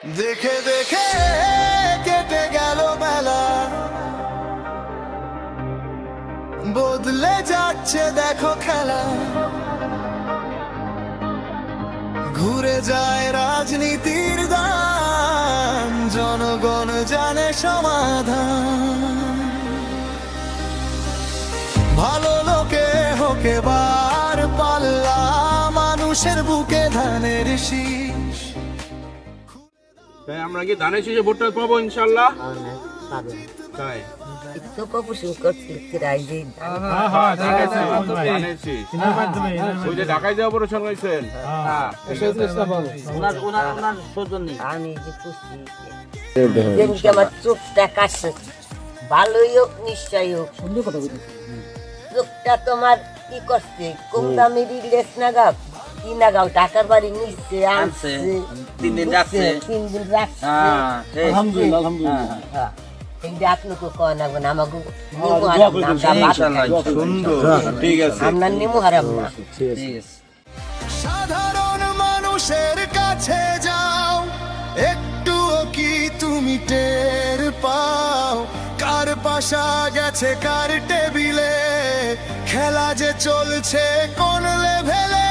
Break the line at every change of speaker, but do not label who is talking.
দেখে দেখে কেটে গেল বেলা, বদলে যাচ্ছে দেখো খেলা। ঘুরে যায় রাজনীতির দান, জনগণ জানে সমাধান। ভালো লোকে হোকে বার পাল্লা, মানুষের বুকে ধানের শীষ।
তাই আমরা কি ধানের শীষে ভোটটা পাবো ইনশাল্লাহ? তাই ধানের শীষ ওই যে ঢাকায় যাওয়া অপারেশন হয়েছেন,
আমি যে খুশি যেমনি আমার চোখটা কাটছে, ভালোই হোক নিশ্চয়ই হোক। সুন্দর কথা বলছি, চোখটা তোমার কি করছে, কম দামি রিলেস নাগাও কি নাগাও, টাকার বাড়ি নিচ্ছে আনছে,
3 দিন রাখছে,
3 দিন রাখছে।
আলহামদুলিল্লাহ আলহামদুলিল্লাহ।
হ্যাঁ, এই যে আপনাকে কয় না গো, আমাকে
সুন্দর, ঠিক আছে।
আপনার নিমু হারাম না।
ঠিক আছে।
সাধারণ মানুষের কাছে যাও, একটুও কি তুমি টের পাও? কার পাশা গেছে কার টেবিলে, খেলা যে চলছে কোন লেভেলে।